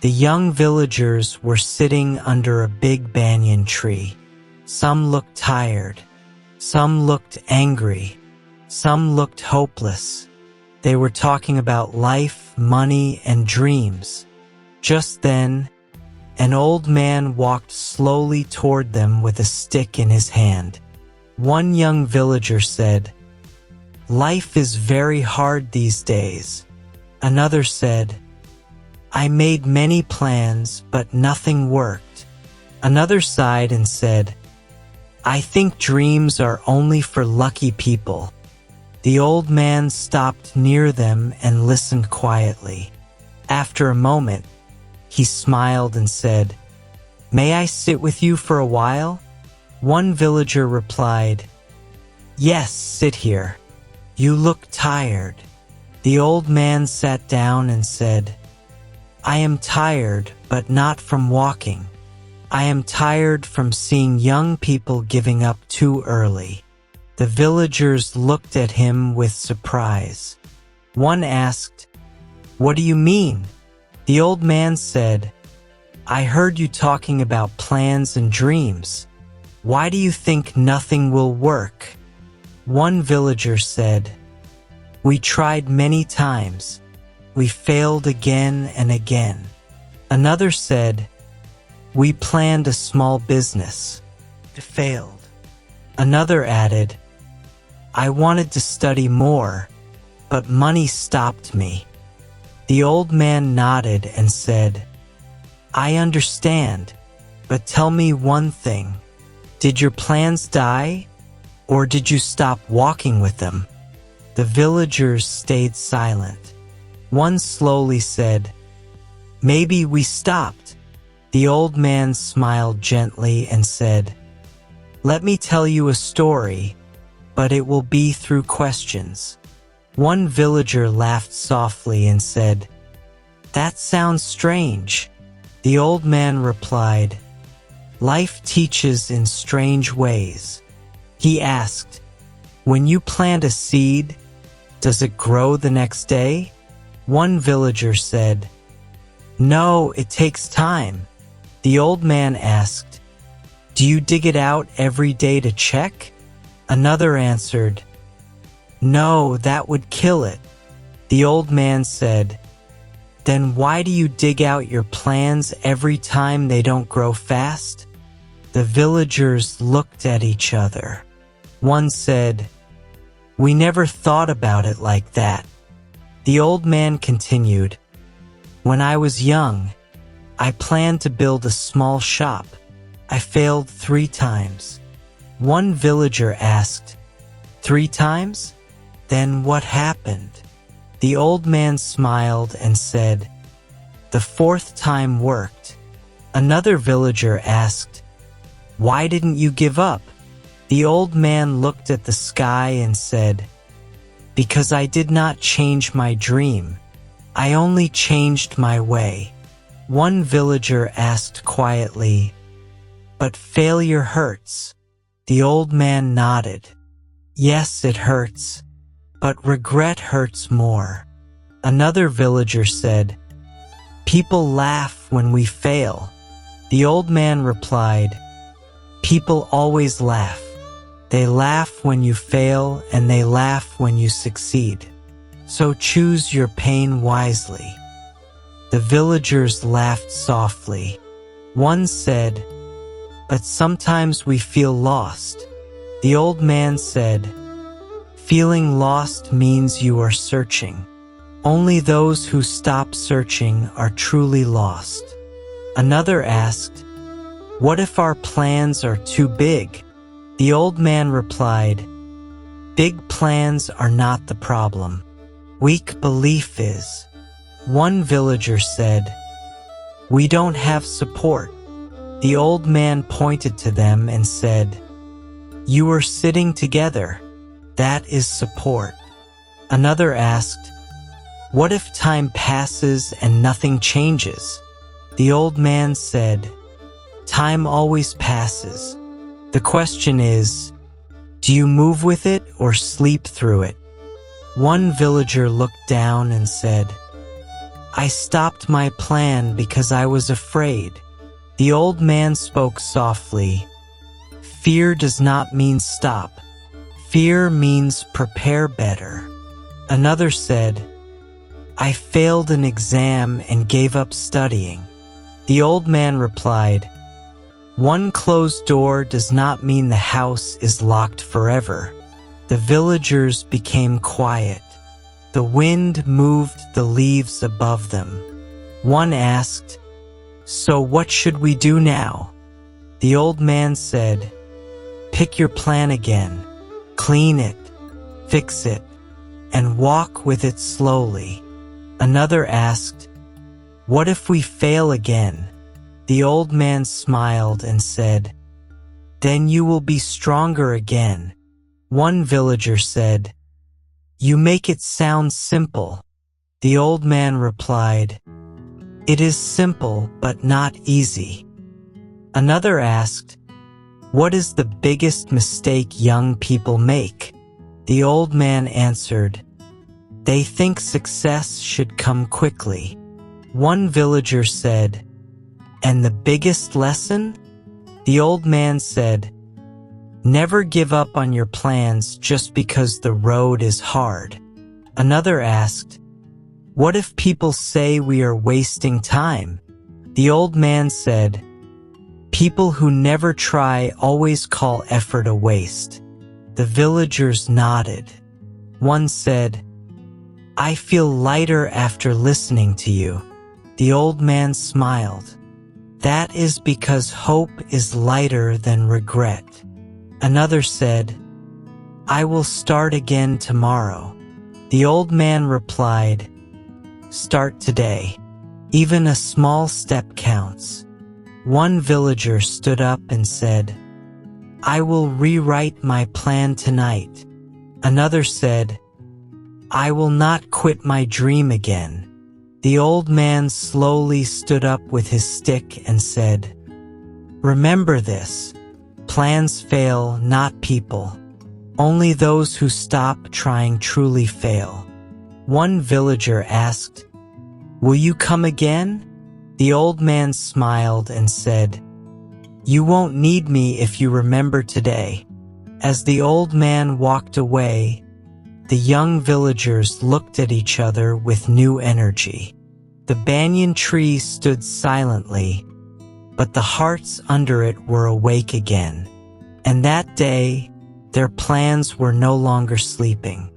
The young villagers were sitting under a big banyan tree. Some looked tired. Some looked angry. Some looked hopeless. They were talking about life, money, and dreams. Just then, an old man walked slowly toward them with a stick in his hand. One young villager said, "Life is very hard these days." Another said, "I made many plans, but nothing worked." Another sighed and said, "I think dreams are only for lucky people." The old man stopped near them and listened quietly. After a moment, he smiled and said, "May I sit with you for a while?" One villager replied, "Yes, sit here. You look tired." The old man sat down and said, "I am tired, but not from walking. I am tired from seeing young people giving up too early." The villagers looked at him with surprise. One asked, "What do you mean?" The old man said, "I heard you talking about plans and dreams. Why do you think nothing will work?" One villager said, "We tried many times. We failed again and again." Another said, "We planned a small business. It failed." Another added, "I wanted to study more, but money stopped me." The old man nodded and said, "I understand, but tell me one thing. Did your plans die, or did you stop walking with them?" The villagers stayed silent. One slowly said, "Maybe we stopped." The old man smiled gently and said, "Let me tell you a story, but it will be through questions." One villager laughed softly and said, "That sounds strange." The old man replied, "Life teaches in strange ways." He asked, "When you plant a seed, does it grow the next day?" One villager said, "No, it takes time." The old man asked, "Do you dig it out every day to check?" Another answered, "No, that would kill it." The old man said, "Then why do you dig out your plans every time they don't grow fast?" The villagers looked at each other. One said, "We never thought about it like that." The old man continued, "When I was young, I planned to build a small shop. I failed 3 times. One villager asked, "3 times? Then what happened?" The old man smiled and said, "The 4th time worked." Another villager asked, "Why didn't you give up?" The old man looked at the sky and said, "Because I did not change my dream. I only changed my way." One villager asked quietly, "But failure hurts." The old man nodded. "Yes, it hurts, but regret hurts more." Another villager said, "People laugh when we fail." The old man replied, "People always laugh. They laugh when you fail and they laugh when you succeed. So choose your pain wisely." The villagers laughed softly. One said, "But sometimes we feel lost." The old man said, "Feeling lost means you are searching. Only those who stop searching are truly lost." Another asked, "What if our plans are too big?" The old man replied, "Big plans are not the problem. Weak belief is." One villager said, "We don't have support." The old man pointed to them and said, "You are sitting together. That is support." Another asked, "What if time passes and nothing changes?" The old man said, "Time always passes. The question is, do you move with it or sleep through it?" One villager looked down and said, I stopped my plan because I was afraid. The old man spoke softly. Fear does not mean stop. Fear means prepare better. Another said, I failed an exam and gave up studying. The old man replied, one closed door does not mean the house is locked forever. The villagers became quiet. The wind moved the leaves above them. One asked, so what should we do now? The old man said, pick your plan again, clean it, fix it, and walk with it slowly. Another asked, what if we fail again? The old man smiled and said, then you will be stronger again. One villager said, you make it sound simple. The old man replied, it is simple but not easy. Another asked, what is the biggest mistake young people make? The old man answered, they think success should come quickly. One villager said, and the biggest lesson? The old man said, never give up on your plans just because the road is hard. Another asked, what if people say we are wasting time? The old man said, people who never try always call effort a waste. The villagers nodded. One said, I feel lighter after listening to you. The old man smiled. That is because hope is lighter than regret. Another said, I will start again tomorrow. The old man replied, start today. Even a small step counts. One villager stood up and said, I will rewrite my plan tonight. Another said, I will not quit my dream again. The old man slowly stood up with his stick and said, remember this, plans fail, not people. Only those who stop trying truly fail. One villager asked, will you come again? The old man smiled and said, you won't need me if you remember today. As the old man walked away, the young villagers looked at each other with new energy. The banyan tree stood silently, but the hearts under it were awake again. And that day, their plans were no longer sleeping.